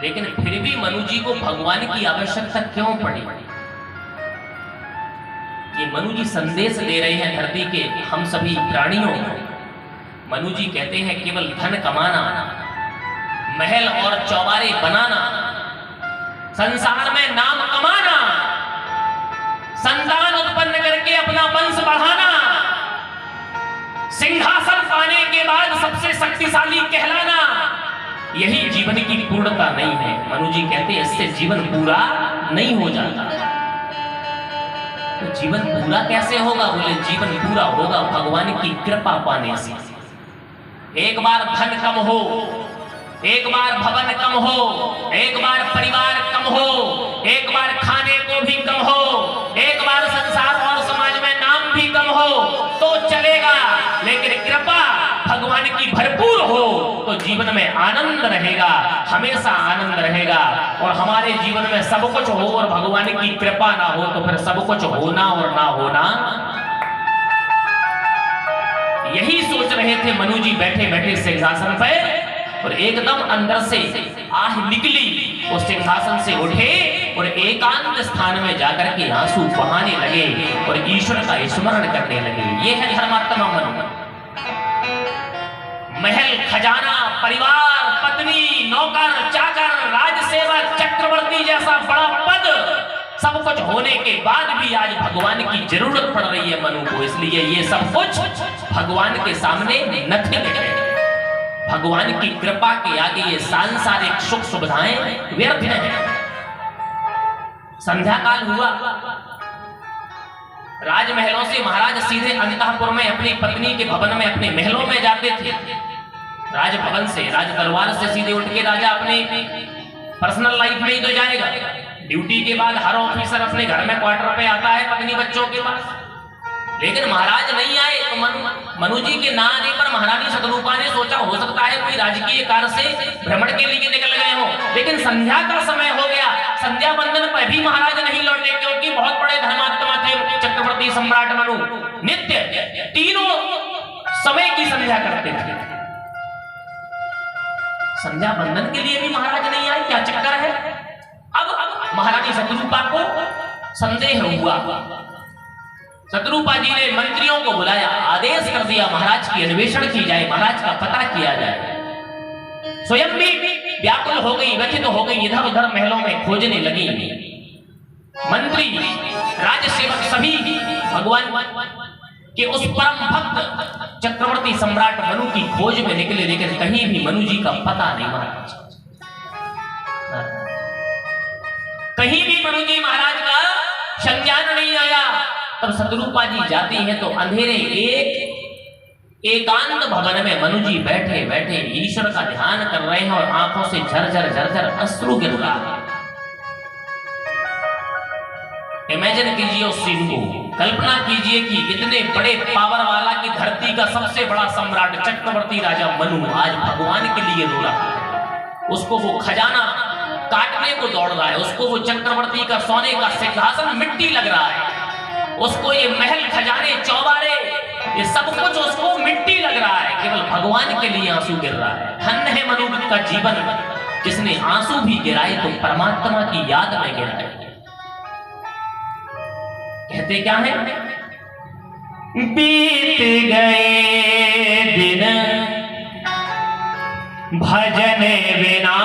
लेकिन फिर भी मनु जी को भगवान की आवश्यकता क्यों पड़ी? ये मनु जी संदेश दे रहे हैं धरती के हम सभी प्राणियों को। मनु जी कहते हैं केवल धन कमाना, महल और चौबारे बनाना, संसार में नाम कमाना, संतान उत्पन्न करके अपना वंश बढ़ाना, सिंहासन पाने के बाद सबसे शक्तिशाली कहलाना, यही जीवन की पूर्णता नहीं है। मनु जी कहते हैं इससे जीवन पूरा नहीं हो जाता। तो जीवन पूरा कैसे होगा? बोले जीवन पूरा होगा भगवान की कृपा पाने से। एक बार धन कम हो, एक बार भवन कम हो, एक बार परिवार कम हो, एक बार खाने को भी कम हो, एक बार संसार और समाज में नाम भी कम हो तो चलेगा, लेकिन कृपा भगवान की भरपूर हो तो जीवन में आनंद रहेगा, हमेशा आनंद रहेगा। और हमारे जीवन में सब कुछ हो और भगवान की कृपा ना हो तो फिर सब कुछ होना और ना होना। यही सोच रहे थे मनु जी बैठे बैठे सिंहासन पर, और एकदम अंदर से आह निकली। वो सिंहासन से उठे और एकांत स्थान में जाकर के आंसू बहाने लगे और ईश्वर का स्मरण करने लगे। ये है धर्मात्मा मनु। महल खजाना, परिवार, पत्नी, नौकर, चाकर, राजसेवक, चक्रवर्ती जैसा बड़ा पद, सब कुछ होने के बाद भी आज भगवान की जरूरत पड़ रही है मनु को। इसलिए ये सब कुछ भगवान के सामने नथिंग है। भगवान की कृपा के आगे ये सांसारिक सुख सुविधाएं व्यर्थ हैं। संध्या काल हुआ, राजमहलों से महाराज सीधे अंतःपुर में अपनी पत्नी के भवन में, अपने महलों में जाते थे। राजभवन से, राज दरबार से सीधे उठ के राजा अपने पर्सनल लाइफ में ही तो जाएगा। ड्यूटी के बाद हर ऑफिसर अपने घर में क्वार्टर पे आता है पत्नी बच्चों के पास, लेकिन महाराज नहीं आए। तो मनु जी के ना आने पर महारानी शतरूपा ने सोचा हो सकता है कोई राजकीय कार्य से भ्रमण के लिए निकल गए हो, लेकिन संध्या का समय हो गया। संध्या बंदन पर भी महाराज नहीं लौटे, क्योंकि बहुत बड़े धर्मात्मा थे चक्रवर्ती सम्राट मनु। नित्य तीनों समय की संध्या करते थे। संध्या बंदन के लिए भी महाराज नहीं आए, क्या चक्कर है? अब महारानी शतरूपा को संदेह हुआ। शतरूपा जी ने मंत्रियों को बुलाया, आदेश कर दिया महाराज की अन्वेषण की जाए, महाराज का पता किया जाए। स्वयं भी व्याकुल हो गई, व्यथित हो गई, इधर उधर महलों में खोजने लगी। मंत्री, राजसेवक सभी भगवान के उस परम भक्त चक्रवर्ती सम्राट मनु की खोज में निकले, लेकिन कहीं भी मनु जी का पता नहीं महाराज। कहीं भी मनु जी महाराज का संज्ञान नहीं आया। तब शतरूपा जी जाती हैं तो अंधेरे एकांत भवन में मनु जी बैठे बैठे ईश्वर का ध्यान कर रहे हैं और आंखों से झरझर झरझर अश्रु गिर रहा है। इमेजिन कीजिए उस सीन को, कल्पना कीजिए कि इतने बड़े पावर वाला की धरती का सबसे बड़ा सम्राट चक्रवर्ती राजा मनु आज भगवान के लिए रो रहा है। उसको वो खजाना काटने को दौड़ रहा है, उसको वो चक्रवर्ती का सोने का सिंहासन मिट्टी लग रहा है, उसको ये महल खजाने चौबारे ये सब कुछ उसको मिट्टी लग रहा है। केवल भगवान के लिए आंसू गिर रहा है। धन्य है मनु का जीवन, जिसने आंसू भी गिराए तो परमात्मा की याद में गिराए। कहते क्या है? बीत गए दिन भजन बिना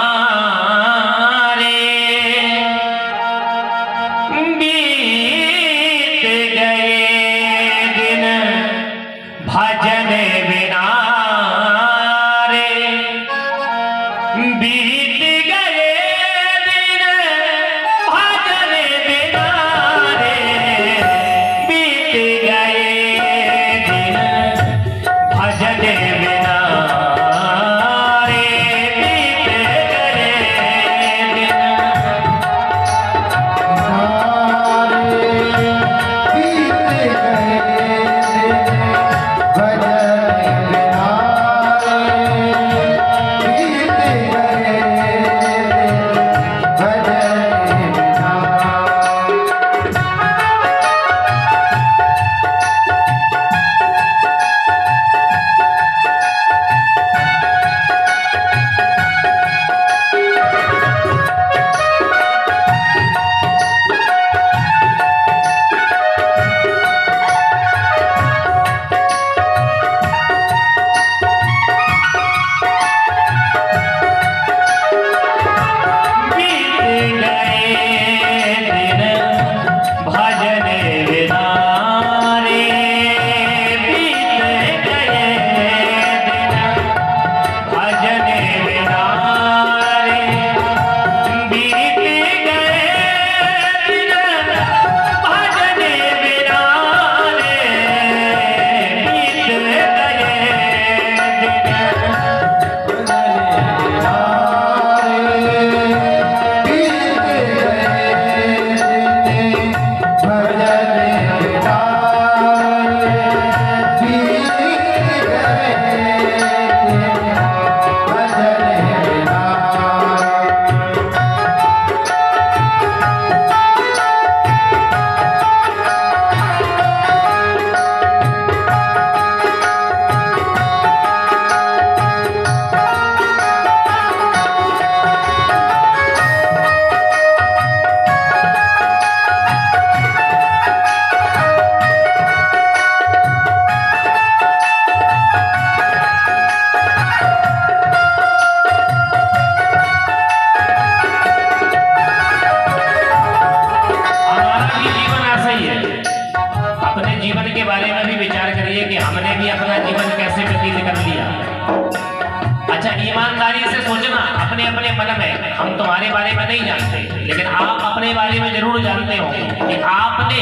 अपने मन में, हम तुम्हारे बारे में नहीं जानते, लेकिन आप अपने बारे में जरूर जानते हो कि आपने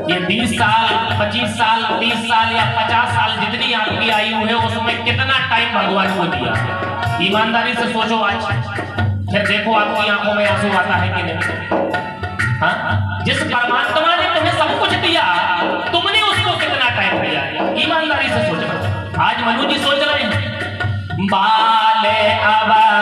ये 20 साल, 25 साल, 30 साल या 50 साल जितनी आपकी आयु है उसमें कितना टाइम भगवान को दिया। ईमानदारी से सोचो आज, फिर देखो आपकी आंखों में आंसू आता है कि नहीं। हाँ, जिस परमात्मा ने तुम्हें सब कुछ दिया, तुमने उसको कितना टाइम दिया, ईमानदारी से सोचो। आज मनु जी सोच रहे हैं बाले अवस्था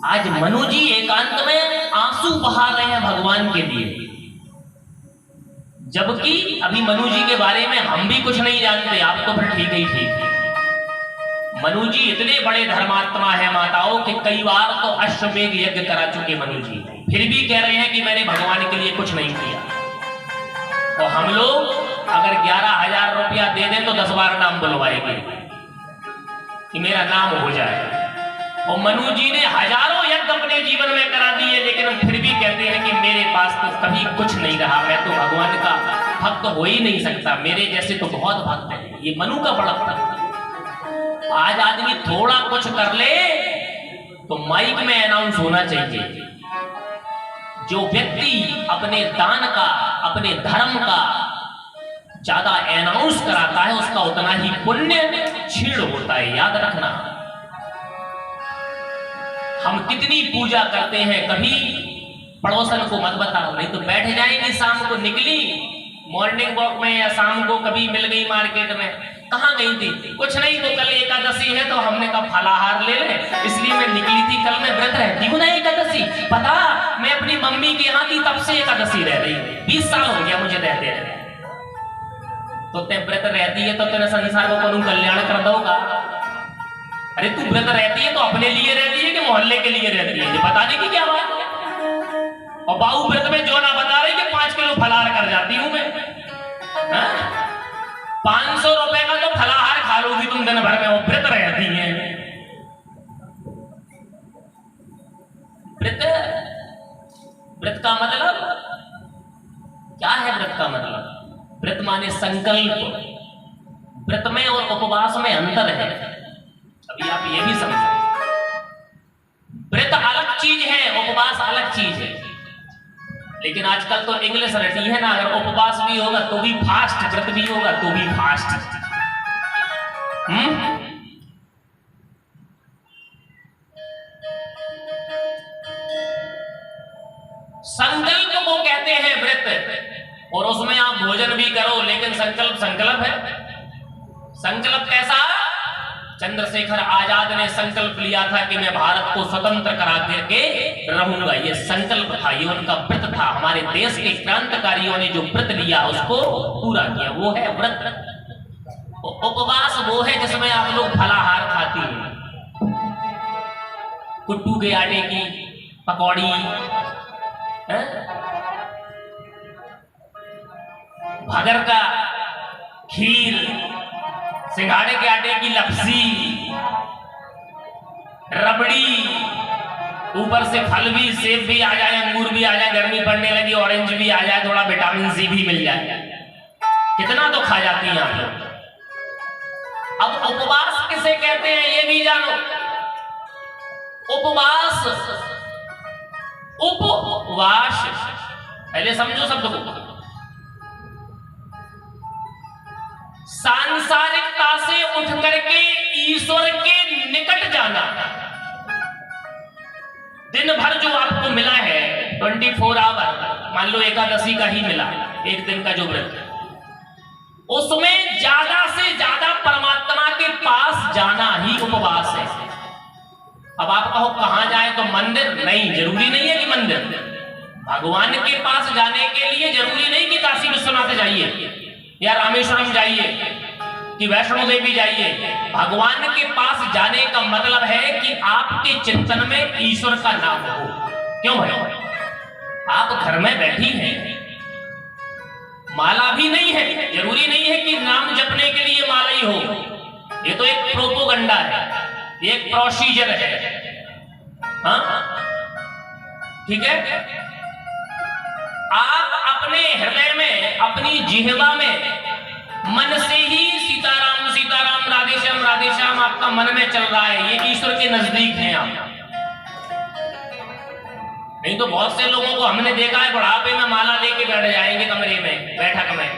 आज मनु जी एकांत में आंसू बहा रहे हैं भगवान के लिए, जबकि अभी मनु जी के बारे में हम भी कुछ नहीं जानते। आप तो फिर ठीक ही ठीक। मनु जी इतने बड़े धर्मात्मा है माताओं कि कई बार तो अश्वमेध यज्ञ करा चुके मनु जी, फिर भी कह रहे हैं कि मैंने भगवान के लिए कुछ नहीं किया। तो हम लोग अगर 11,000 रुपया दे दें तो 10 बार नाम बुलवाएंगे कि मेरा नाम हो जाए। और मनु जी ने हजारों यज्ञ अपने जीवन में करा दिए, लेकिन फिर भी कहते हैं कि मेरे पास तो कभी कुछ नहीं रहा, मैं तो भगवान का भक्त हो ही नहीं सकता, मेरे जैसे तो बहुत भक्त हैं। ये मनु का बड़प्पन। आज आदमी थोड़ा कुछ कर ले तो माइक में अनाउंस होना चाहिए। जो व्यक्ति अपने दान का, अपने धर्म का ज्यादा अनाउंस कराता है उसका उतना ही पुण्य क्षीण होता है, याद रखना। हम कितनी पूजा करते हैं, कभी पड़ोसन को मत बताओ, नहीं तो बैठ जाएंगे। शाम को निकली मॉर्निंग वॉक में या शाम को कभी मिल गई मार्केट में, कहाँ गई थी? कुछ नहीं, तो कल एकादशी है तो हमने कहा फलाहार ले ले, इसलिए मैं निकली थी। कल मैं व्रत रहती हूँ ना एकादशी, पता मैं अपनी मम्मी के यहाँ की तब से एकादशी रह रही हूँ, 20 साल हो गया मुझे रहते रहे। तो ते व्रत रहती है तो तेरे संसार को कौन कल्याण कर दोगा? अरे तू व्रत रहती है तो अपने लिए रहती है कि मोहल्ले के लिए रहती है, ये बताने की क्या बात है। और बाबू व्रत में जो ना बता रही कि 5 किलो फलाहार कर जाती हूं मैं। 500 रुपए का तो फलाहार खा लोगी तुम दिन भर में, वो व्रत रहती है। व्रत का मतलब क्या है? व्रत का मतलब, व्रत माने संकल्प। व्रत में और उपवास में अंतर है, अभी आप ये भी समझो। व्रत अलग चीज है, उपवास अलग चीज है। लेकिन आजकल तो इंग्लिश रटी है ना, अगर उपवास भी होगा तो भी फास्ट, व्रत भी होगा तो भी फास्ट। संकल्प को कहते हैं व्रत। और उसमें आप भोजन भी करो, लेकिन संकल्प संकल्प है। संकल्प कैसा? चंद्रशेखर आजाद ने संकल्प लिया था कि मैं भारत को स्वतंत्र करा करके रहूंगा। ये संकल्प था, ये उनका व्रत था। हमारे देश के क्रांतिकारियों ने जो व्रत लिया उसको पूरा किया, वो है व्रत। उपवास वो है जिसमें आप लोग फलाहार खाती हैं, कुट्टू के आटे की पकौड़ी, भगर का खीर, सिंघाड़े के आटे की लपसी, रबड़ी, ऊपर से फल भी, सेब भी आ जाए, अंगूर भी आ जाए, गर्मी पड़ने लगी ऑरेंज भी आ जाए, थोड़ा विटामिन सी भी मिल जाए, कितना तो खा जाती हैं आप लोग। अब उपवास किसे कहते हैं ये भी जानो। उपवास, उपवास, पहले समझो शब्द को। सांसारिकता से उठ करके ईश्वर के निकट जाना। दिन भर जो आपको मिला है 24 आवर, मान लो एकादशी का ही मिला, एक दिन का जो व्रत, उसमें ज्यादा से ज्यादा परमात्मा के पास जाना ही उपवास है। अब आप कहो कहां जाए, तो मंदिर नहीं, जरूरी नहीं है कि मंदिर। भगवान के पास जाने के लिए जरूरी नहीं कि काशी विश्वनाथ जाइए या रामेश्वरम जाइए कि वैष्णो देवी जाइए। भगवान के पास जाने का मतलब है कि आपके चिंतन में ईश्वर का नाम हो। क्यों है? आप घर में बैठी हैं, माला भी नहीं है, जरूरी नहीं है कि नाम जपने के लिए माला ही हो। ये तो एक प्रोपोगंडा है, एक प्रोसीजर है। हाँ, ठीक है। आप अपने हृदय में, अपनी जिह्वा में मन से ही सीताराम सीताराम, राधेश्याम राधेश्याम आपका मन में चल रहा है, ये ईश्वर के नजदीक हैं आप। नहीं तो बहुत से लोगों को हमने देखा है बुढ़ापे में माला लेके बैठ जाएंगे कमरे में, बैठक में,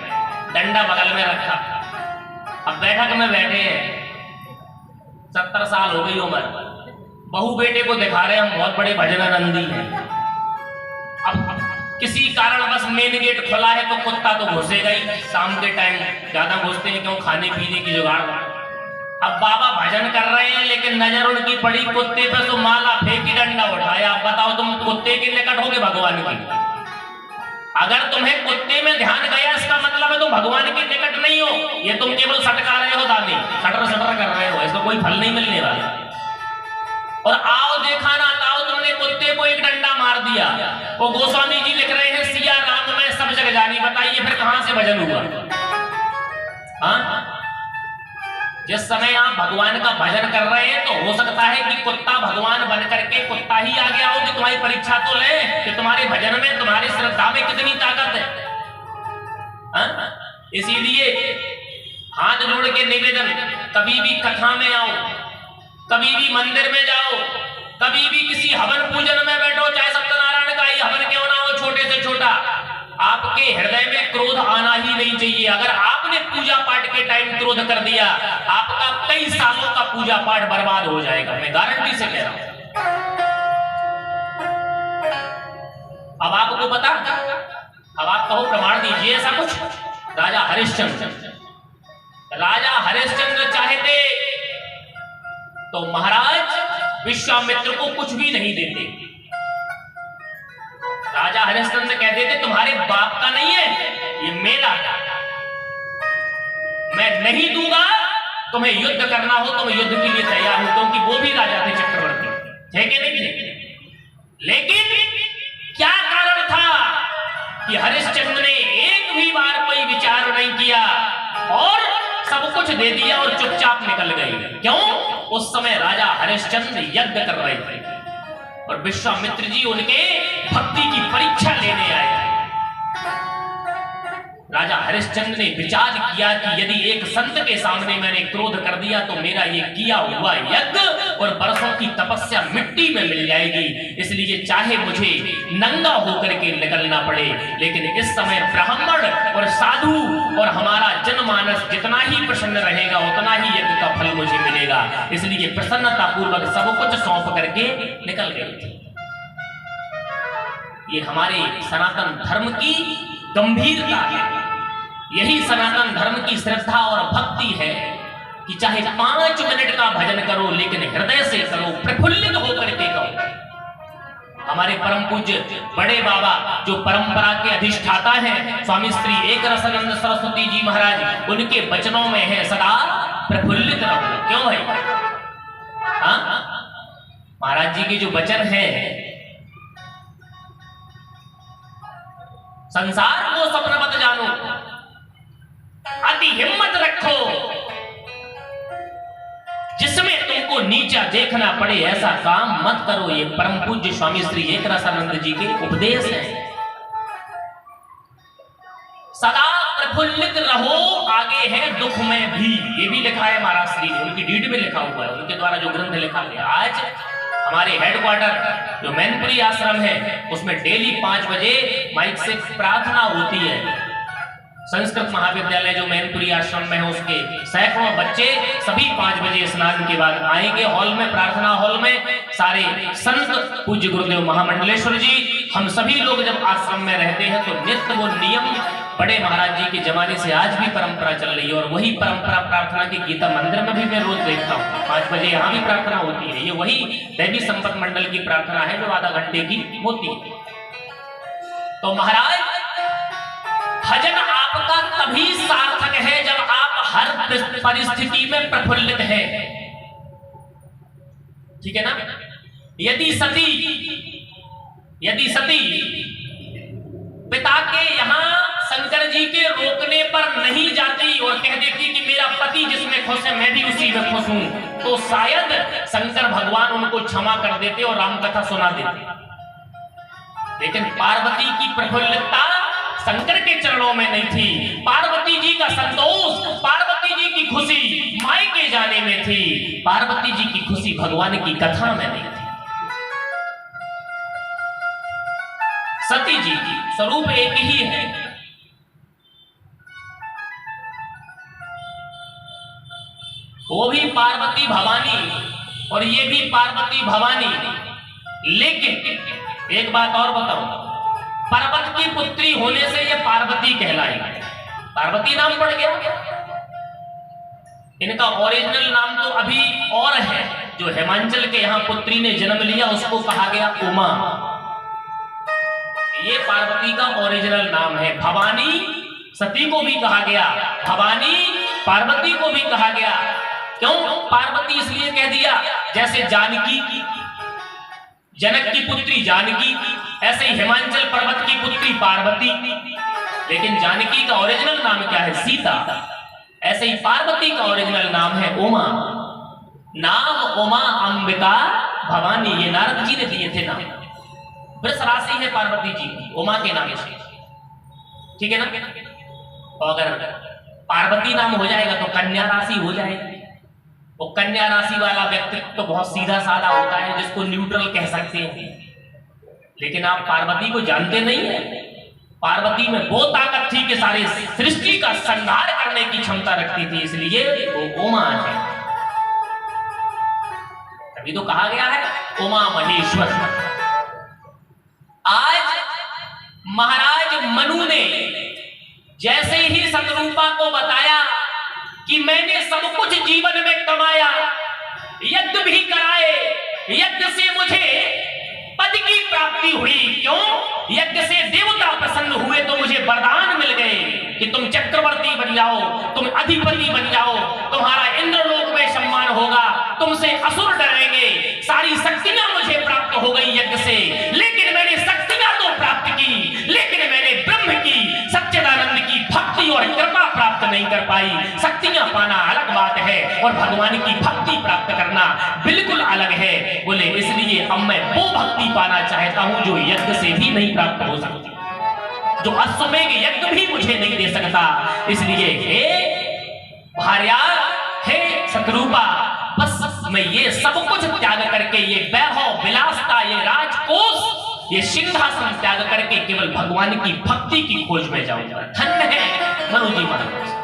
डंडा बगल में रखा। अब बैठक में बैठे हैं, 70 साल हो गई उम्र, बहू बेटे को दिखा रहे हम बहुत बड़े भजनानंदी हैं। अब किसी कारण बस मेन गेट खुला है तो कुत्ता तो घुसेगा ही, शाम के टाइम ज्यादा घुसते हैं, क्यों? खाने पीने की जुगाड़। अब बाबा भजन कर रहे हैं लेकिन नजर उनकी पड़ी कुत्ते पे, तो माला फेंकी, डंडा उठाया। आप बताओ तुम कुत्ते के निकट होगे भगवान की? अगर तुम्हें कुत्ते में ध्यान गया इसका मतलब है तुम भगवान के निकट नहीं हो, ये तुम केवल सटका रहे हो, दादी सटर सटर कर रहे हो, इसका कोई फल नहीं मिलने वाला। और आओ देखा ना ताओ, तुमने कुत्ते को एक डंडा मार दिया। वो गोस्वामी जी लिख रहे हैं सिया राम में सब जग जानी, बताइए फिर कहां से भजन हुआ? हाँ, जिस समय आप भगवान का भजन कर रहे हैं तो हो सकता है कि कुत्ता भगवान बन करके कुत्ता ही आ गया हो कि तुम्हारी परीक्षा तो ले कि तुम्हारे भजन में, तुम्हारी श्रद्धा में कितनी ताकत है। हाँ? इसीलिए हाथ जोड़ के निवेदन, कभी भी कथा में आओ, कभी भी मंदिर में जाओ, कभी भी किसी हवन पूजन में बैठो, चाहे सत्यनारायण का ही हवन क्यों ना हो, छोटे से छोटा, आपके हृदय में क्रोध आना ही नहीं चाहिए। अगर आपने पूजा पाठ के टाइम क्रोध कर दिया, आपका कई सालों का पूजा पाठ बर्बाद हो जाएगा, मैं गारंटी से कह रहा हूं। अब आपको पता, अब आप कहो प्रमाण दीजिए ऐसा कुछ। राजा हरिश्चंद्र, राजा हरिश्चंद्र चाहते तो महाराज विश्वामित्र को कुछ भी नहीं देते। राजा हरिश्चंद्र कहते थे तुम्हारे बाप का नहीं है, ये मेरा, मैं नहीं दूंगा। तुम्हें युद्ध करना हो तो मैं युद्ध के लिए तैयार हूं, क्योंकि वो भी राजा थे, चक्रवर्ती थे कि नहीं थे। लेकिन क्या कारण था कि हरिश्चंद्र ने एक भी बार कोई विचार नहीं किया और सब कुछ दे दिया और चुपचाप निकल गए? क्यों? उस समय राजा हरिश्चंद्र यज्ञ कर रहे थे और विश्वामित्र जी उनके भक्ति की परीक्षा लेने आए थे। राजा हरिश्चंद्र ने विचार किया कि यदि एक संत के सामने मैंने क्रोध कर दिया तो मेरा ये किया हुआ यज्ञ और बरसों की तपस्या मिट्टी में मिल जाएगी, इसलिए चाहे मुझे नंगा होकर के निकलना पड़े, लेकिन इस समय ब्राह्मण और साधु और हमारा जनमानस जितना ही प्रसन्न रहेगा उतना ही यज्ञ का फल मुझे मिलेगा। इसलिए प्रसन्नता पूर्वक सब कुछ सौंप करके निकल गए थे। ये हमारे सनातन धर्म की गंभीरता है। यही सनातन धर्म की श्रद्धा और भक्ति है कि चाहे 5 मिनट का भजन करो लेकिन हृदय से करो, प्रफुल्लित होकर के करो। हमारे परम पूज्य बड़े बाबा जो परंपरा के अधिष्ठाता हैं स्वामी श्री एक रसानंद सरस्वती जी महाराज, उनके वचनों में है सदा प्रफुल्लित रहो। क्यों भाई? हाँ, महाराज जी के जो वचन है, संसार को स्वप्न मत जानो, अति हिम्मत रखो, जिसमें तुमको नीचा देखना पड़े ऐसा काम मत करो। ये परम पूज्य स्वामी श्री एक रसानंद जी के उपदेश हैं। सदा प्रफुल्लित रहो, आगे है दुख में भी, ये भी लिखा है महाराज श्री ने, उनकी डीड में लिखा हुआ है, उनके द्वारा जो ग्रंथ लिखा गया। आज हमारे हेडक्वार्टर जो मैनपुरी आश्रम है उसमें डेली 5 बजे माइक से प्रार्थना होती है। संस्कृत महाविद्यालय जो मैनपुरी आश्रम में है उसके सैकड़ों बच्चे सभी 5 बजे स्नान के बाद आएंगे हॉल में, प्रार्थना हॉल में। सारे संत पूज्य गुरुदेव महामंडलेश्वर जी, हम सभी लोग जब आश्रम में रहते हैं तो नित्य वो नियम बड़े महाराज जी के जमाने से आज भी परंपरा चल रही है। और वही परंपरा प्रार्थना के गीता मंदिर में भी मैं रोज देखता हूँ। 5 बजे यहाँ भी प्रार्थना होती है। ये वही दैवी संपत मंडल की प्रार्थना है जो आधा घंटे की होती है। तो महाराज, भजन आपका तभी सार्थक है जब आप हर परिस्थिति में प्रफुल्लित हैं। ठीक है ना? यदि सती पिता के यहां शंकर जी के रोकने पर नहीं जाती और कह देती कि मेरा पति जिसमें खुश है मैं भी उसी में खुश हूं, तो शायद शंकर भगवान उनको क्षमा कर देते और रामकथा सुना देते। लेकिन पार्वती की प्रफुल्लता शंकर के चरणों में नहीं थी। पार्वती जी का संतोष, पार्वती जी की खुशी मायके जाने में थी। पार्वती जी की खुशी भगवान की कथा में नहीं थी। सती जी की स्वरूप एक ही है। वो भी पार्वती भवानी और ये भी पार्वती भवानी। लेकिन एक बात और बताऊं, पर्वत की पुत्री होने से ये पार्वती कहलाई। पार्वती नाम पड़ गया। इनका ओरिजिनल नाम तो अभी और है। जो हिमांचल के यहां पुत्री ने जन्म लिया उसको कहा गया उमा। ये पार्वती का ओरिजिनल नाम है। भवानी सती को भी कहा गया, भवानी पार्वती को भी कहा गया। क्यों पार्वती इसलिए कह दिया? जैसे जानकी की, जनक की पुत्री जानकी, ऐसे ही हिमांचल पर्वत की पुत्री पार्वती। लेकिन जानकी का ओरिजिनल नाम क्या है? सीता। ऐसे ही पार्वती का ओरिजिनल नाम है उमा। नाम उमा अंबिका भवानी, ये नारद जी ने दिए थे नाम। वृष राशि है पार्वती जी की उमा के नाम से। ठीक है ना? तो अगर पार्वती नाम हो जाएगा तो कन्या राशि हो जाएगी। वो कन्या राशि वाला व्यक्तित्व तो बहुत सीधा साधा होता है, जिसको न्यूट्रल कह सकते हैं। लेकिन आप पार्वती को जानते नहीं है। पार्वती में वो ताकत थी कि सारे सृष्टि का संहार करने की क्षमता रखती थी, इसलिए वो उमा है। तभी तो कहा गया है उमा महेश्वर। आज महाराज मनु ने जैसे ही शतरूपा को बताया कि मैंने सब कुछ जीवन में कमाया, यज्ञ भी कराए, यज्ञ से मुझे पद की प्राप्ति हुई। क्यों? यज्ञ से देवता प्रसन्न हुए तो मुझे वरदान मिल गए कि तुम चक्रवर्ती बन जाओ, तुम अधिपति बन जाओ, तुम्हारा इंद्रलोक में सम्मान होगा, तुमसे असुर डरेंगे। सारी शक्तियां मुझे प्राप्त हो गई यज्ञ से। लेकिन मैंने शक्तियां तो प्राप्त की, लेकिन मैंने ब्रह्म की सच्चिदानंद की भक्ति और कृपा प्राप्त नहीं कर पाई। शक्तियां पाना अलग बात है और भगवान की भक्ति प्राप्त करना बिल्कुल अलग है। बोले इसलिए अब मैं वो भक्ति पाना चाहता हूं जो यज्ञ से भी नहीं प्राप्त हो सकती, जो अश्वमेध यज्ञ भी मुझे नहीं दे सकता। इसलिए हे भार्या, हे शतरूपा, बस मैं ये सब कुछ त्याग करके, ये वैभव विलासता, ये राजकोष, ये सिंहासन त्याग करके केवल भगवान की भक्ति की खोज में जाऊंगा। धन्य है मनु जी महाराज।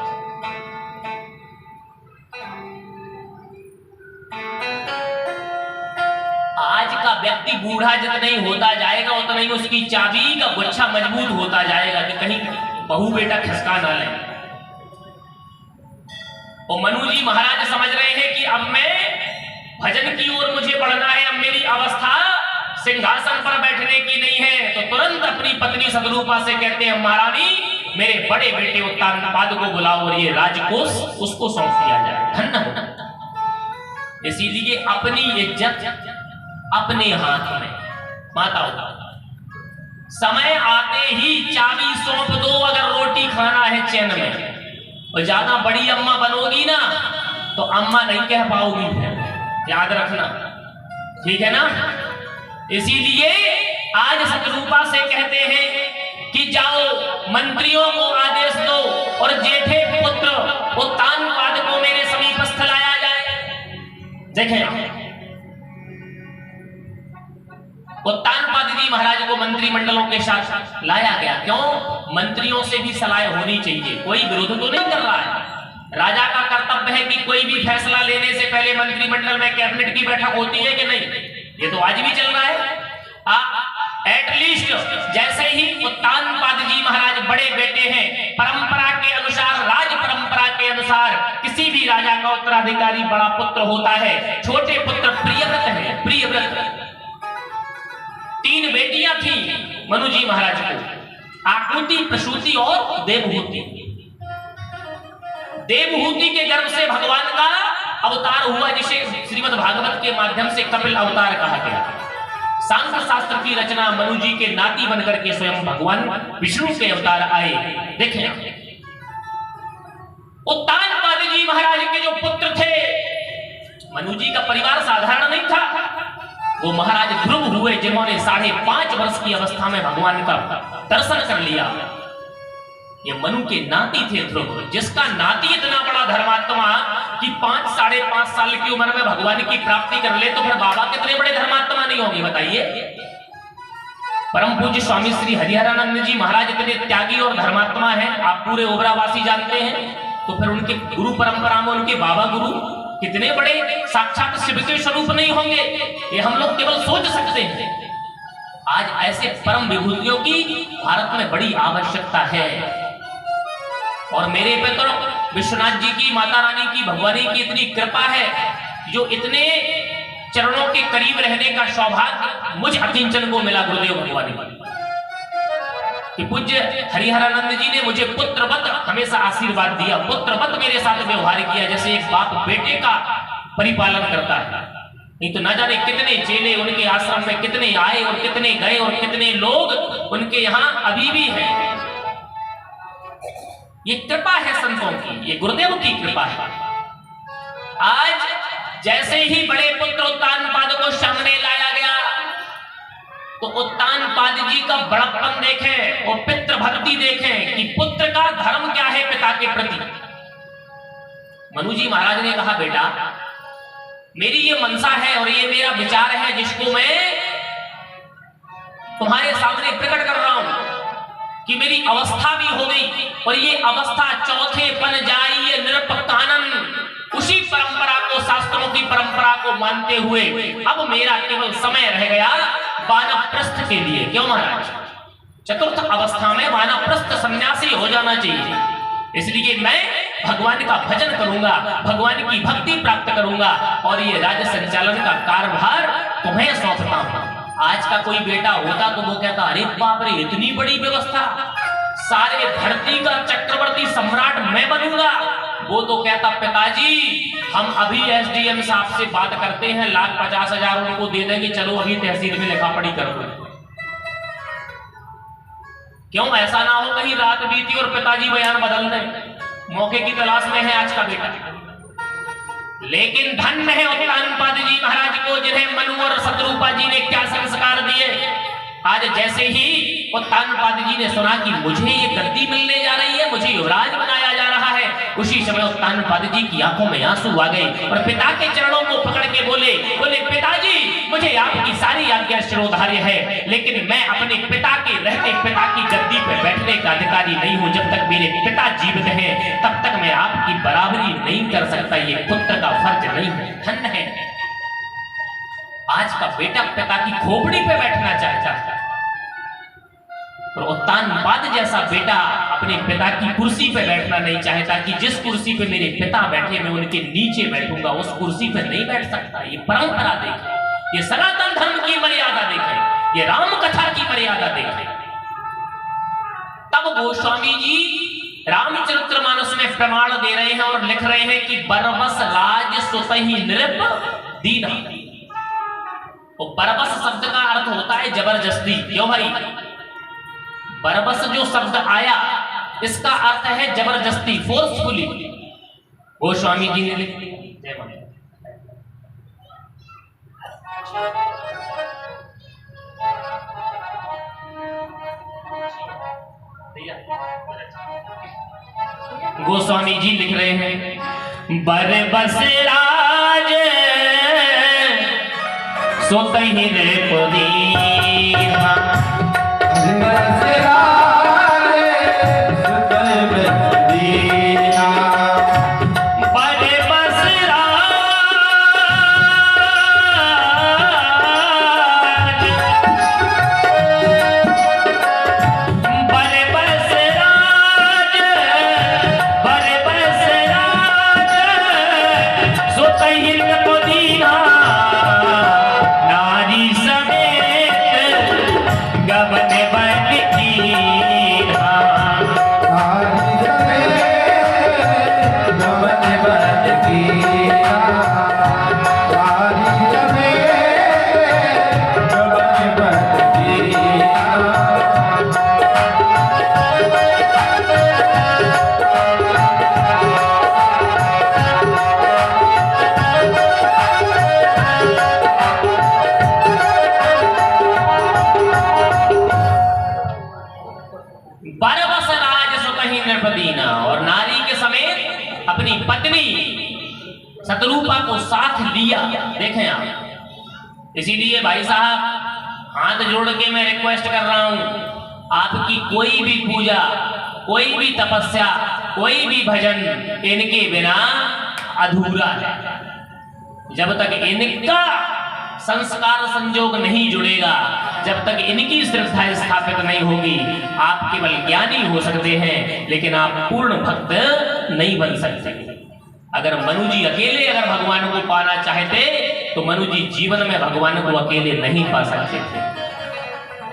आज का व्यक्ति व्यक्ति बूढ़ा जितना ही होता जाएगा उतना ही उसकी चाबी का गुच्छा मजबूत होता जाएगा कि कहीं बहू बेटा खिसका ना ले। और मनु जी महाराज समझ रहे हैं कि अब मैं भजन की ओर मुझे बढ़ना है, अब मेरी अवस्था सिंहासन पर बैठने की नहीं है। तो तुरंत अपनी पत्नी सदरूपा से कहते हैं, महारानी मेरे बड़े बेटे उत्तानपाद को बुलाओ और ये राजकोष उसको सौंप दिया जाए, धन्य हो। इसीलिए अपनी इज्जत अपने हाथ में। माता समय आते ही चाबी सौंप दो अगर रोटी खाना है चैन में। और ज्यादा बड़ी अम्मा बनोगी ना तो अम्मा नहीं कह पाओगी, याद रखना, ठीक है ना। इसीलिए आज सतरूपा से कहते हैं कि जाओ मंत्रियों को आदेश दो और जेठे पुत्र उत्तानपाद को मेरे समीपस्थ लाया जाए। देखें उत्तानपाद जी महाराज को मंत्रिमंडलों के साथ लाया गया। क्यों? मंत्रियों से भी सलाह होनी चाहिए, कोई विरोध तो नहीं कर रहा है। राजा का कर्तव्य है कि कोई भी फैसला लेने से पहले मंत्रिमंडल में कैबिनेट की बैठक होती है कि नहीं, ये तो आज भी चल रहा है। एटलीस्ट जैसे ही उत्तानपाद जी महाराज बड़े बेटे हैं, परंपरा के अनुसार, राज परंपरा के अनुसार किसी भी राजा का उत्तराधिकारी बड़ा पुत्र होता है, छोटे पुत्र प्रियव्रत है। प्रियव्रत 3 बेटियां थी मनु जी महाराज को, आकुति, प्रसूति और देवहूति। देवहूति के गर्भ से भगवान का अवतार हुआ, जिसे श्रीमद् भागवत के माध्यम से कपिल अवतार कहा गया। सांख्य शास्त्र की रचना मनु जी के नाती बनकर के स्वयं भगवान विष्णु के अवतार आए। देखें उत्तानपाद जी महाराज के जो पुत्र थे, मनु जी का परिवार साधारण नहीं था। वो महाराज ध्रुव हुए जिन्होंने 5.5 वर्ष की अवस्था में भगवान का दर्शन कर लिया। ये मनु के नाती थे ध्रुव, जिसका नाती इतना बड़ा धर्मात्मा कि 5-5.5 साल की उम्र में भगवान की प्राप्ति कर ले, तो फिर बाबा कितने बड़े धर्मात्मा नहीं होंगे बताइए। परम पूज्य स्वामी श्री हरिहरानंद जी महाराज इतने त्यागी और धर्मात्मा हैं, आप पूरे ओबरावासी जानते हैं। तो फिर उनके गुरु परंपरा में उनके बाबा गुरु कितने बड़े साक्षात शिव के स्वरूप नहीं होंगे, ये हम लोग केवल सोच सकते हैं। आज ऐसे परम विभूतियों की भारत में बड़ी आवश्यकता है। और मेरे पे तो विश्वनाथ जी की, माता रानी की, भगवानी की इतनी कृपा है, जो इतने चरणों के करीब रहने का सौभाग्य मुझ अकिंचन को मिला गुरुदेव भगवानी कि पूज्य हरिहरानंद जी ने मुझे पुत्रवत हमेशा आशीर्वाद दिया, पुत्रवत मेरे साथ व्यवहार किया, जैसे एक बाप बेटे का परिपालन करता है। नहीं तो न जाने कितने चेले उनके आश्रम में कितने आए और कितने गए और कितने लोग उनके यहाँ अभी भी हैं। ये कृपा है संतों की, ये गुरुदेव की कृपा है। आज जैसे ही बड़े पुत्र उत्तानपाद को सामने लाया गया तो उत्तानपाद जी का बड़प्पन देखें और पितृ भक्ति देखें कि पुत्र का धर्म क्या है पिता के प्रति। मनु जी महाराज ने कहा, बेटा मेरी ये मनसा है और ये मेरा विचार है, जिसको मैं तुम्हारे सामने प्रकट कर रहा हूं कि मेरी अवस्था भी हो गई और ये अवस्था चौथे बन जाए, ये निरपकानन उसी परंपरा को, शास्त्रों की परंपरा को मानते हुए अब मेरा केवल समय रह गया वानप्रस्थ के लिए। क्यों महाराज? चतुर्थ अवस्था में वानप्रस्थ सन्यासी हो जाना चाहिए। इसलिए मैं भगवान का भजन करूंगा, भगवान की भक्ति प्राप्त करूंगा और ये राज्य संचालन का कार्यभार तुम्हें सौंपता हूं। आज का कोई बेटा होता तो वो कहता, अरे बाप रे इतनी बड़ी व्यवस्था, सारे धरती का चक्रवर्ती सम्राट मैं बनूंगा। वो तो कहता, पिताजी हम अभी एसडीएम साहब से बात करते हैं, 1,50,000 उनको दे देंगे, चलो अभी तहसील में लिखा पढ़ी कर दो। क्यों? ऐसा ना हो कहीं रात बीती और पिताजी बयान बदल दें। मौके की तलाश में है आज का बेटा। लेकिन धन्य है उत्तानपाद जी महाराज को, जिन्हें मनु और सतरूपा जी ने क्या संस्कार दिए। आज जैसे ही उत्तानपाद जी ने सुना कि मुझे ये गद्दी मिलने जा रही है, मुझे युवराज बनाया जा रहा है, उसी समय उत्तानपाद जी की आंखों में आंसू आ गए और पिता के चरणों को पकड़ के बोले पिताजी मुझे आपकी सारी आज्ञा शिरोधार्य है, लेकिन मैं अपने पिता के रहते पिता की गद्दी पर बैठने का अधिकारी नहीं हूं। जब तक मेरे पिता जीवित हैं तब तक मैं आपकी बराबरी नहीं कर सकता, ये पुत्र का फर्ज नहीं है। धन्य है आज का बेटा पिता की खोपड़ी पे बैठना चाहता है, और उत्तानपाद जैसा बेटा अपने पिता की कुर्सी पे बैठना नहीं चाहता कि जिस कुर्सी पे मेरे पिता बैठे मैं उनके नीचे बैठूंगा, उस कुर्सी पे नहीं बैठ सकता। ये परंपरा देखे, ये सनातन धर्म की मर्यादा देखे, ये राम कथा की मर्यादा देखे। तब गोस्वामी जी रामचरितमानस में प्रमाण दे रहे हैं और लिख रहे हैं कि बरबस राज सुतहि नृप दीना। और बरबस शब्द का अर्थ होता है जबरदस्ती। क्यों भाई? बरबस जो शब्द आया इसका अर्थ है जबरदस्ती, फोर्सफुली। गोस्वामी जी ने लिख दिया। जय माता। गोस्वामी जी लिख रहे हैं बरबस राज सोतहि नृप दीना। और नारी के समेत अपनी पत्नी शतरूपा को साथ लिया। देखें आप, इसीलिए भाई साहब हाथ जोड़ के मैं रिक्वेस्ट कर रहा हूं, आपकी कोई भी पूजा, कोई भी तपस्या, कोई भी भजन इनके बिना अधूरा है। जब तक इनका संस्कार संजोग नहीं जुड़ेगा, जब तक इनकी श्रद्धा स्थापित नहीं होगी, आप केवल ज्ञानी हो सकते हैं लेकिन आप पूर्ण भक्त नहीं बन सकते। अगर मनु जी अकेले अगर भगवान को पाना चाहते तो मनु जी जीवन में भगवान को अकेले नहीं पा सकते थे,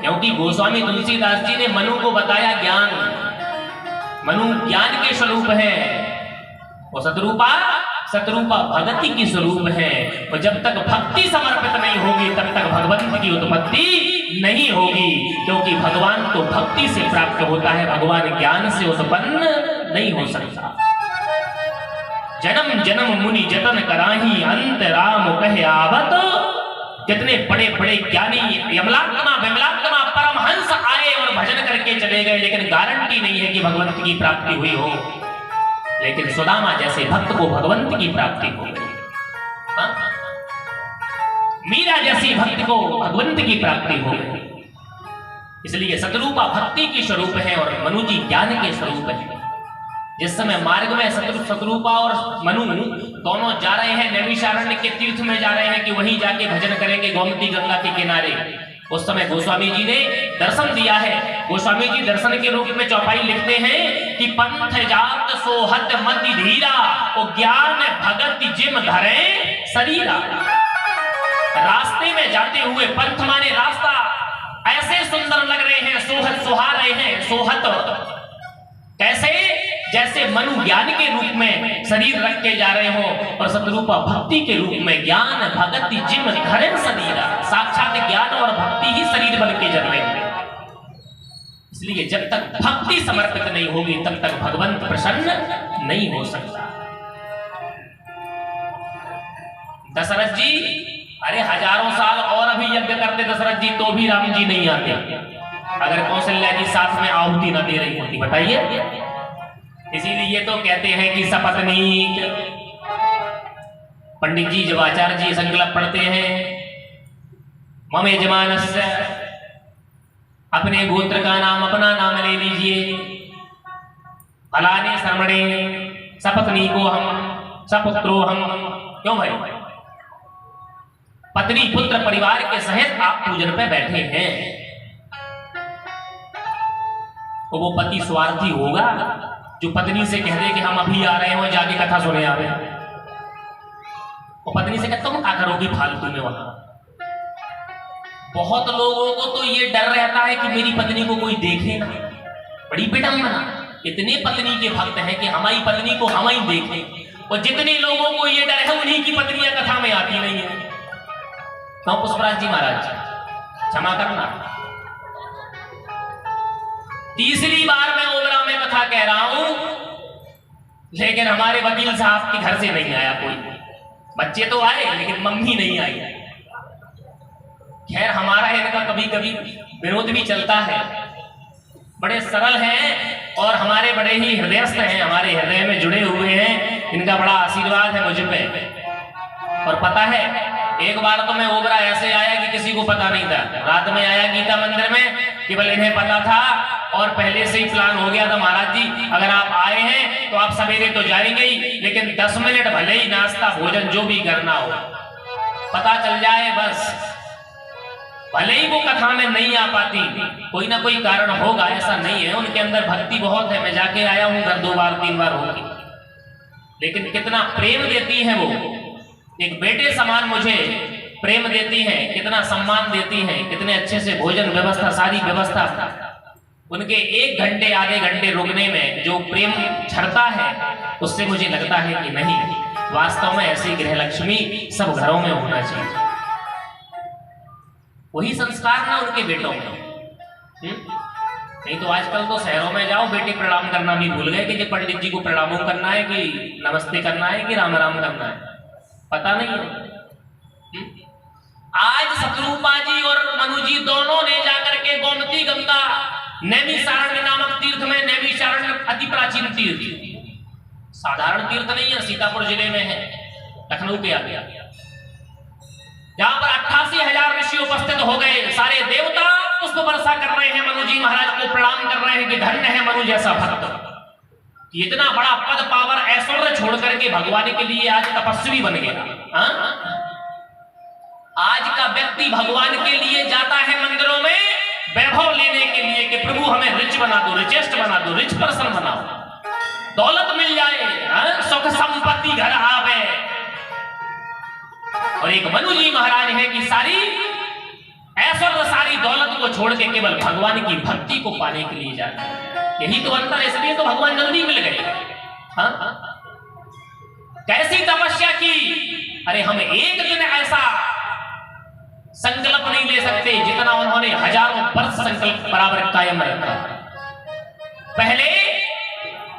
क्योंकि गोस्वामी तुलसीदास जी ने मनु को बताया ज्ञान। मनु ज्ञान के स्वरूप है और शतरूपा भक्ति की स्वरूप है। और जब तक भक्ति समर्पित नहीं होगी तब तक भगवंत की उत्पत्ति नहीं होगी, क्योंकि भगवान तो भक्ति से प्राप्त होता है, भगवान ज्ञान से उत्पन्न नहीं हो सकता। जन्म जन्म मुनि जतन कराही अंत राम कहे आवत। कितने बड़े बड़े ज्ञानी यमलात्मा विमलात्मा परमहंस आए और भजन करके चले गए, लेकिन गारंटी नहीं है कि भगवंत की प्राप्ति हुई हो। लेकिन सुदामा जैसे भक्त को भगवंत की प्राप्ति हो गई, मीरा जैसी भक्त को भगवंत की प्राप्ति हो गई। इसलिए शतरूपा भक्ति की स्वरूप है और मनु जी ज्ञान के स्वरूप है। जिस समय मार्ग में शतरूपा और मनु दोनों जा रहे हैं, नैमिषारण्य के तीर्थ में जा रहे हैं कि वहीं जाके भजन करेंगे गोमती गंगा के किनारे, उस समय गोस्वामी जी ने दर्शन दिया है। गोस्वामी जी दर्शन के रूप में चौपाई लिखते हैं कि पंथ जात सोहत मति धीरा और ज्ञान भगत जिम धरे शरीरा। रास्ते में जाते हुए, पंथ माने रास्ता, ऐसे सुंदर लग रहे हैं, सोहत सुहा रहे हैं। सोहत कैसे? जैसे मनु ज्ञान के रूप में शरीर रख के जा रहे हो और शतरूपा भक्ति के रूप में ज्ञान भगति जिम धरे शरीरा। साक्षात ज्ञान और भक्ति ही शरीर बन के जन्मे। इसलिए जब तक भक्ति समर्पित नहीं होगी तब तक भगवंत प्रसन्न नहीं हो सकता। दशरथ जी, अरे हजारों साल और अभी यज्ञ करते दशरथ जी तो भी राम जी नहीं आते अगर कौशल्या जी साथ में आहुति न दे रही होती, बताइए। इसीलिए तो कहते हैं कि सपत्नीक। पंडित जी जब आचार्य जी संकल्प पढ़ते हैं, मम यजमानस्य, अपने गोत्र का नाम अपना नाम ले लीजिए, फलाने श्रमणे सपत्नी को हम सपुत्रो हम। क्यों भाई? पत्नी पुत्र परिवार के सहित आप पूजन पे बैठे हैं, तो वो पति स्वार्थी होगा जो पत्नी से कह दे कि हम अभी आ रहे हो, जाके कथा सुने आ रहे हैं। वो पत्नी से कहते तुम क्या करोगी फालतू में वहां। बहुत लोगों को तो ये डर रहता है कि मेरी पत्नी को कोई देखे ना, बड़ी विडंबना। इतने पत्नी के भक्त हैं कि हमारी पत्नी को हम ही देखें, और जितने लोगों को ये डर है उन्हीं की पत्नियां कथा में आती नहीं है। तो पुष्पराज जी महाराज क्षमा करना, तीसरी बार मैं ओबरा में कथा कह रहा हूं, लेकिन हमारे वकील साहब के घर से नहीं आया कोई। बच्चे तो आए लेकिन मम्मी नहीं आई। खैर हमारा इनका कभी कभी विरोध भी चलता है। बड़े सरल हैं और हमारे बड़े ही हृदयस्थ हैं, हमारे हृदय में जुड़े हुए हैं। इनका बड़ा आशीर्वाद है मुझ पे। और पता है एक बार तो मैं ओबरा ऐसे आया कि किसी को पता नहीं था। रात में आया गीता मंदिर में, केवल इन्हें पता था और पहले से ही प्लान हो गया था, महाराज जी अगर आप आए हैं तो आप सवेरे तो जाएंगे ही, लेकिन 10 मिनट भले ही नाश्ता भोजन जो भी करना हो पता चल जाए बस। भले ही वो कथा में नहीं आ पाती, कोई ना कोई कारण होगा, ऐसा नहीं है। उनके अंदर भक्ति बहुत है, मैं जाके आया हूं घर 2 बार 3 बार होगी, लेकिन कितना प्रेम देती है वो, एक बेटे समान मुझे प्रेम देती है, कितना सम्मान देती है, कितने अच्छे से भोजन व्यवस्था, सारी व्यवस्था। उनके 1 घंटे आधे घंटे रुकने में जो प्रेम झरता है उससे मुझे लगता है कि नहीं, वास्तव में ऐसी गृह लक्ष्मी सब घरों में होना चाहिए। वही संस्कार ना उनके बेटों में। नहीं तो आजकल तो शहरों में जाओ, बेटे प्रणाम करना भी भूल गए कि पंडित जी को प्रणाम करना है कि नमस्ते करना है कि राम राम करना है, पता नहीं है। आज शत्रुपा जी और मनु जी दोनों ने जाकर के गोमती गंगा नैमिषारण्य नामक तीर्थ में, नैमिषारण्य अति प्राचीन तीर्थ, साधारण तीर्थ नहीं है, सीतापुर जिले में है, लखनऊ के आगे, जहां पर 88,000 ऋषि उपस्थित हो गए। सारे देवता पुष्प वर्षा कर रहे हैं, मनु जी महाराज को प्रणाम कर रहे हैं कि धन्य है मनु जैसा भक्त, इतना बड़ा पद पावर ऐश्वर्य छोड़ करके भगवान के लिए आज तपस्वी बन गया। आज का व्यक्ति भगवान के लिए जाता है मंदिरों में वैभव लेने के लिए कि प्रभु हमें रिच बना दो, रिचेस्ट बना दो, रिच पर्सन बनाओ, दौलत मिल जाए, सुख संपत्ति घर आवे। और एक मनु जी महाराज है कि सारी ऐश्वर्य सारी दौलत को छोड़ के केवल भगवान की भक्ति को पाने के लिए जाते हैं। यही तो अंतर, इसलिए तो भगवान जल्दी मिल गए। कैसी तपस्या की, अरे हम एक दिन ऐसा संकल्प नहीं ले सकते जितना उन्होंने हजारों वर्ष संकल्प बराबर कायम रखा। पहले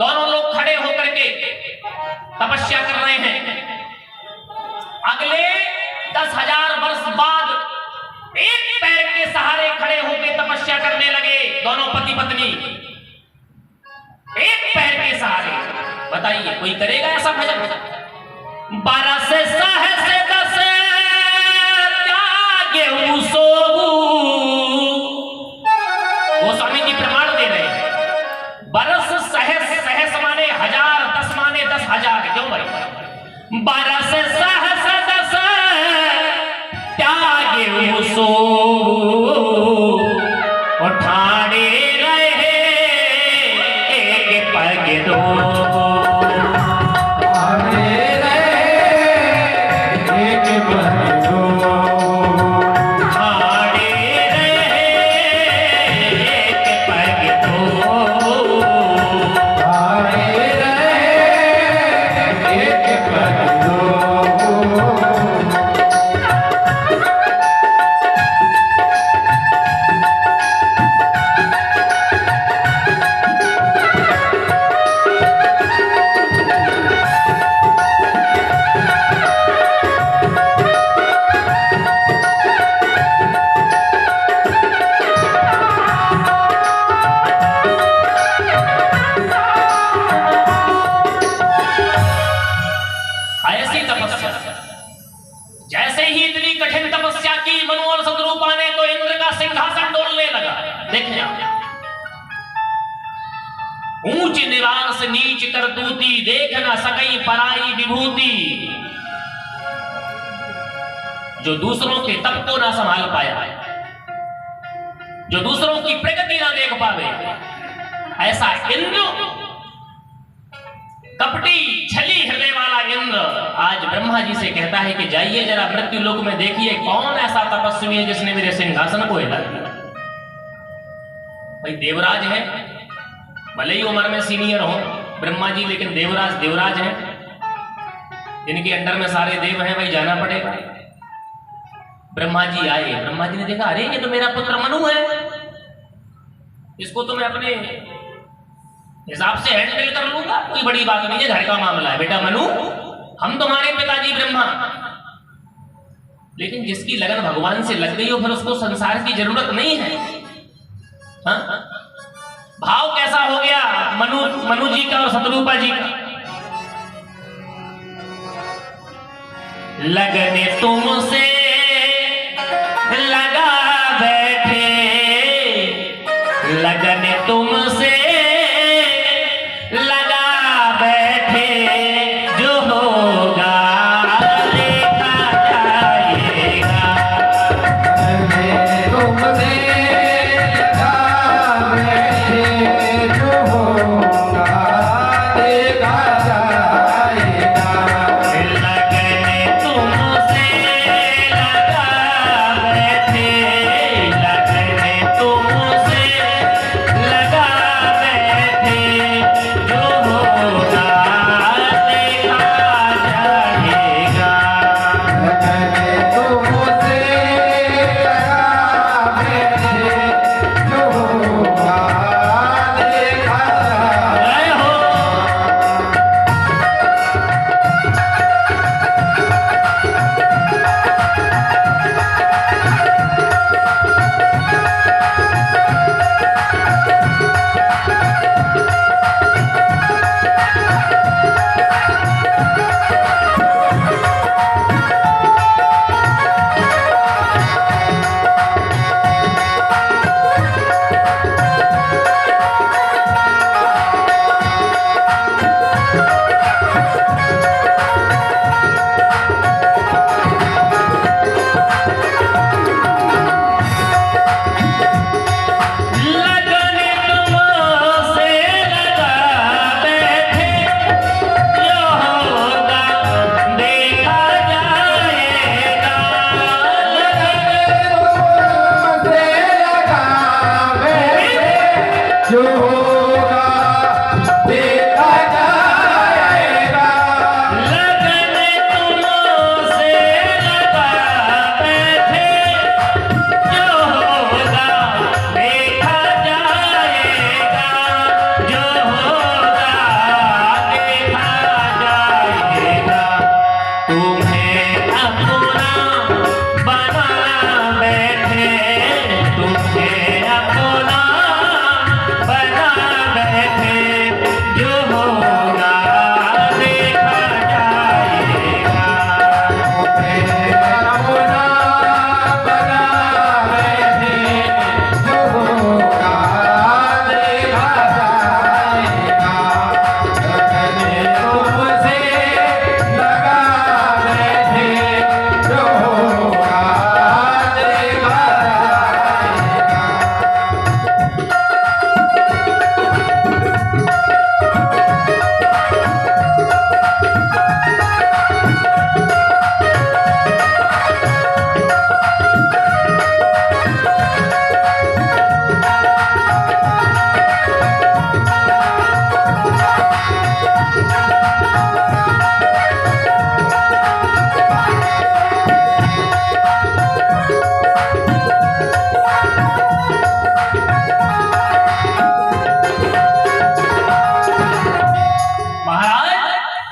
दोनों लोग खड़े होकर के तपस्या कर रहे हैं, अगले 10,000 वर्ष बाद एक पैर के सहारे खड़े होकर तपस्या करने लगे दोनों पति पत्नी, एक पैर के सहारे। बताइए कोई करेगा ऐसा भजन? 12 से सहस 10 त्यागे वो स्वामी जी प्रमाण दे रहे हैं। बरस सहस, सहस माने 1000, 10 माने 10,000, क्यों भाई? 12 से सहस 10 त्यागे सो उठाड़े रहे एक पग दो। जैसे ही इतनी कठिन तपस्या की मनु और शत्रुपा ने तो इंद्र का सिंहासन डोलने लगा। देखिए ऊंच निवास नीच कर दूती, देख न सकई पराई विभूति। जो दूसरों के तप को ना संभाल पाया, जो दूसरों की प्रगति ना देख पावे, ऐसा इंद्र, कपटी छली हृदय वाला इंद्र आज ब्रह्मा जी से कहता है कि जाइए जरा मृत्यु लोक में देखिए कौन ऐसा तपस्वी है जिसने मेरे सिंहासन को हिला दिया। भाई देवराज है, भले ही उम्र में सीनियर हो ब्रह्मा जी, लेकिन देवराज हैं, जिनके अंडर में सारे देव हैं, भाई जाना पड़ेगा। ब्रह्मा जी आए, ब्रह्मा जी ने देखा अरे ये तो मेरा पुत्र मनु है, इसको तो मैं अपने हिसाब से हैंडल कर लूंगा, कोई बड़ी बात नहीं है, घर का मामला है। बेटा मनु, हम तुम्हारे पिताजी ब्रह्मा, लेकिन जिसकी लगन भगवान से लग गई हो फिर उसको संसार की जरूरत नहीं है। हाँ? भाव कैसा हो गया मनु जी का और शत्रुपा जी का। लगने तुमसे लगा बैठे, लगने तुमसे लगा बैठे, जो होगा देखा जाएगा। तुमसे लगा बैठे, जो होगा देखा जाएगा। लगने तुमसे लगा बैठे, लगने तुमसे लगा बैठे, जो होगा देखा जाएगा। लगने तुमसे लगा बैठे, जो होगा देखा जाएगा। जय हो। लगने तुमसे लगा बैठे, जो होगा देखा जाएगा। तुमसे लगा बैठे, जो होगा देखा जाएगा। लगने तुमसे लगा बैठे, जो होगा देखा जाएगा, जो होगा देखा जाएगा। तुम्हें अपना बना बैठे, तुम्हें अपना बना बैठे, जो होगा देखा जाएगा। अपना बना बैठे, जो होगा देखा जाएगा। लगने तुमसे लगा बैठे, जो होगा देखा जाएगा। महाराज,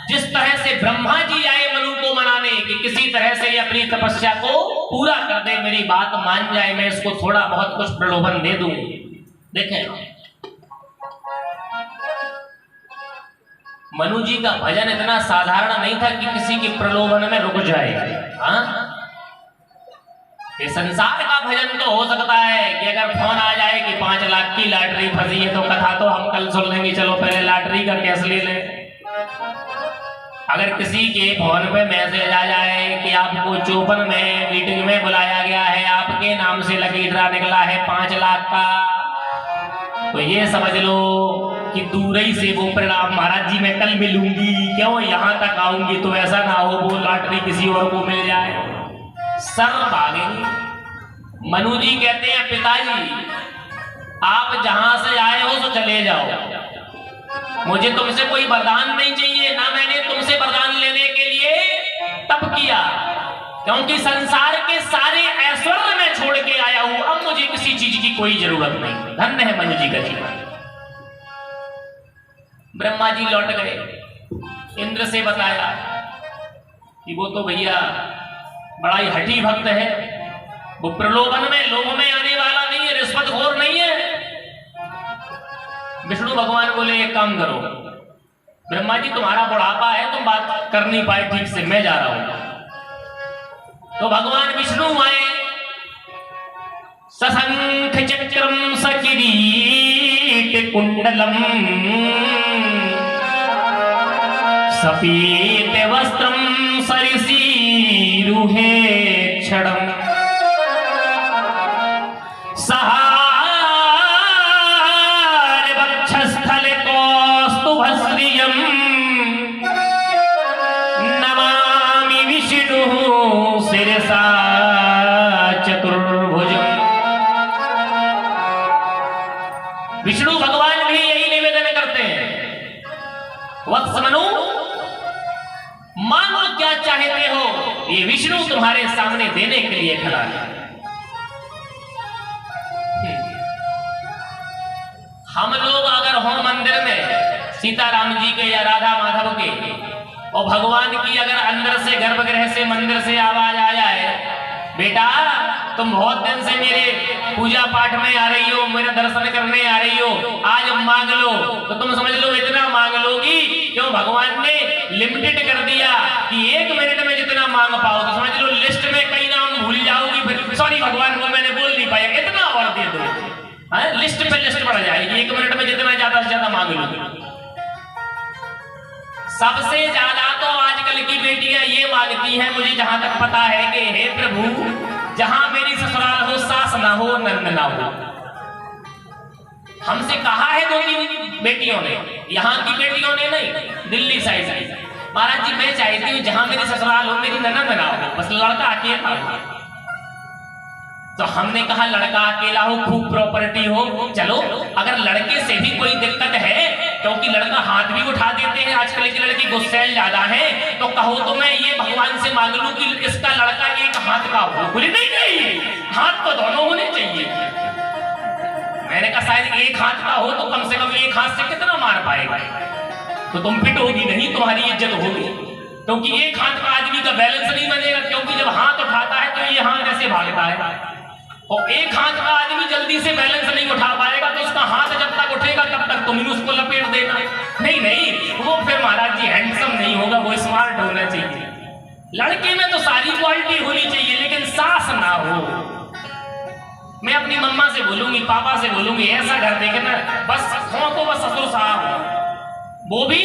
जिस तरह से ब्रह्मा जी आए मनु को मनाने कि किसी तरह से ये अपनी तपस्या को पूरा कर दे, मेरी बात मान जाए, मैं इसको थोड़ा बहुत कुछ प्रलोभन दे दूं। देखें मनु जी का भजन इतना साधारण नहीं था कि किसी के प्रलोभन में रुक जाए। हाँ, ये संसार का भजन तो हो सकता है कि अगर फोन आ जाए कि 5 लाख की लॉटरी फंसी है तो कथा तो हम कल सुन लेंगे, चलो पहले लॉटरी का केस ले लें। अगर किसी के फोन पे मैसेज आ जाए कि आपको 54 में मीटिंग में बुलाया गया है, आपके नाम से लकी ड्रा निकला है 5 लाख का, तो ये समझ लो कि दूर ही से वो परिणाम, महाराज जी मैं कल मिलूंगी, क्यों यहाँ तक आऊंगी, तो ऐसा ना हो वो लॉटरी किसी और को मिल जाए, सर भागेंगे। मनु जी कहते हैं पिताजी आप जहां से आए हो तो चले जाओ, मुझे तुमसे कोई वरदान नहीं चाहिए, ना मैंने तुमसे वरदान लेने के लिए तप किया, क्योंकि संसार के सारे ऐश्वर्य मैं छोड़ के आया हूं, अब मुझे किसी चीज की कोई जरूरत नहीं। धन्य है मनु जी का जीवन। ब्रह्मा जी लौट गए, इंद्र से बताया कि वो तो भैया बड़ा ही हठी भक्त है, वो प्रलोभन में लोभ में आने वाला नहीं है, रिश्वतखोर नहीं है। विष्णु भगवान बोले एक काम करो, ब्रह्मा जी तुम्हारा बुढ़ापा है, तुम बात कर नहीं पाए ठीक से, मैं जा रहा हूं। तो भगवान विष्णु आए, सशंख चक्रम सकिरीट कुंडलम सपीत वस्त्रम सरिसीरुहे क्षणम स्थले कौस्तुभश्रियं नमामि विष्णुः शिरसा चतुर्भुजम्। विष्णु भगवान भी यही निवेदन करते हैं, वत्स मनु मांगो क्या चाहते हो, ये विष्णु तुम्हारे सामने देने के लिए खड़ा है। हम लोग अगर हो मंदिर में सीताराम जी के या राधा माधव के, और भगवान की अगर अंदर से गर्भगृह से मंदिर से आवाज आ जाए, बेटा तुम बहुत दिन से मेरे पूजा पाठ में आ रही हो, मेरे दर्शन करने आ रही हो, आज मांग लो, तो तुम समझ लो इतना मांग लोगी, क्यों भगवान ने लिमिटेड कर दिया कि 1 मिनट में जितना मांग पाओ, तो समझ लो लिस्ट में कई नाम भूल जाओगी, फिर सॉरी भगवान को मैंने बोल नहीं पाया, इतना और दे दो, लिस्ट पे लिस्ट बढ़ जाएगी, 1 मिनट में जितना ज्यादा से ज्यादा मांग लो। सबसे ज्यादा तो आजकल की बेटियां ये मांगती हैं, मुझे जहां तक पता है कि हे प्रभु जहां मेरी ससुराल हो सास ना हो नंद ना हो। हमसे कहा है 2-3 बेटियों ने, यहाँ की बेटियों ने नहीं, दिल्ली साइड से, महाराज जी मैं चाहती हूँ जहां मेरी ससुराल हो मेरी ननद ना हो, बस लड़का अकेला हो। तो हमने कहा लड़का अकेला हो, खूब प्रॉपर्टी हो, चलो अगर लड़के से भी कोई दिक्कत है, क्योंकि लड़का हाथ भी उठा देते हैं, आजकल की लड़की गुस्सैल ज्यादा है, तो कहो तो मैं ये भगवान से मांग लूं कि इसका लड़का एक हाथ का हो। बोले नहीं नहीं, हाथ तो दोनों होने चाहिए। मैंने कहा शायद एक हाथ का हो तो कम से कम एक हाथ से कितना मार पाएगा, तो तुम फिट होगी नहीं, तुम्हारी इज्जत होगी, क्योंकि एक हाथ का आदमी का बैलेंस नहीं बनेगा, क्योंकि जब हाथ उठाता है तो ये हाथ ऐसे भागता है, और एक हाथ का आदमी जल्दी से बैलेंस नहीं उठा पाएगा, तो उसका हाथ जब तक उठेगा तब तक तुम ही उसको लपेट देना। नहीं नहीं, वो फिर महाराज जी हैंडसम नहीं होगा, वो स्मार्ट होना चाहिए। लड़के में तो सारी क्वालिटी होनी चाहिए, लेकिन सास ना हो। मैं अपनी मम्मा से बोलूंगी, पापा से बोलूंगी, ऐसा घर देखना, बस हो तो बस ससुर साहब, वो भी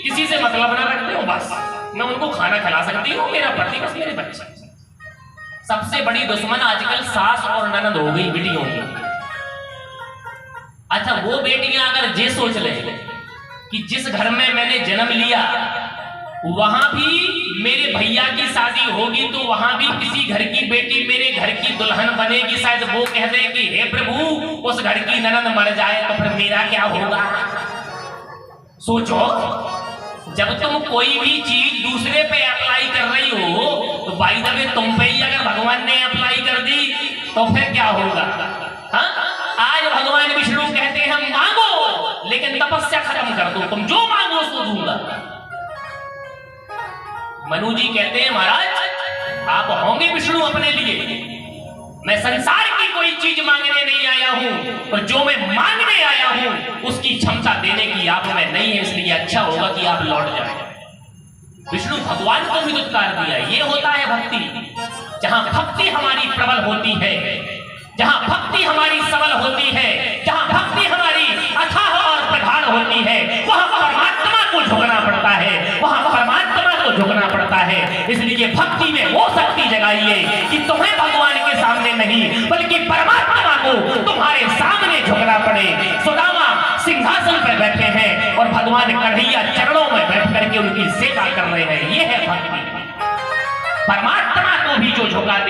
किसी से मतलब ना रखते हो, बस मैं उनको खाना खिला सकती हूँ, मेरा पति बस मेरे बच्चे। सबसे बड़ी दुश्मन आजकल सास और ननद हो गई बेटियों की। अच्छा वो बेटियां अगर ये सोच ले कि जिस घर में मैंने जन्म लिया वहां भी मेरे भैया की शादी होगी, तो वहां भी किसी घर की बेटी मेरे घर की दुल्हन बनेगी, शायद वो कह दे कि हे प्रभु उस घर की ननद मर जाए तो फिर मेरा क्या होगा। सोचो, जब तुम कोई भी चीज दूसरे पे अप्लाई कर रही हो, तो बाई द वे तुम पे ही अगर भगवान ने अप्लाई कर दी तो फिर क्या होगा। हाँ, आज भगवान विष्णु कहते हैं मांगो, लेकिन तपस्या खत्म कर दो, तुम जो मांगो सो दूंगा। मनु जी कहते हैं महाराज आप होंगे विष्णु अपने लिए, मैं संसार की कोई चीज मांगने नहीं आया हूं, और जो मैं मांगने आया हूं उसकी क्षमता देने की आप में नहीं है, इसलिए अच्छा होगा कि आप लौट जाएं। विष्णु भगवान को भी दुत्कार दिया। ये होता है भक्ति, जहां भक्ति हमारी प्रबल होती है, जहां भक्ति हमारी सबल होती है, जहां भक्ति हमारी अथाह और प्रगाढ़ होती है, वहां परमात्मा को झुकना पड़ता है, वहां परमात्मा को झुकना पड़ता है। इसलिए भक्ति में वो शक्ति जगाइए कि तुम्हें भगवान के सामने नहीं बल्कि परमात्मा को तुम्हारे सामने झुकना पड़े। सुदामा सिंहासन पर बैठे हैं और भगवान कन्हैया चरणों में बैठ करके उनकी सेवा कर रहे हैं। यह है भक्ति। परमात्मा को भी जो झुका दे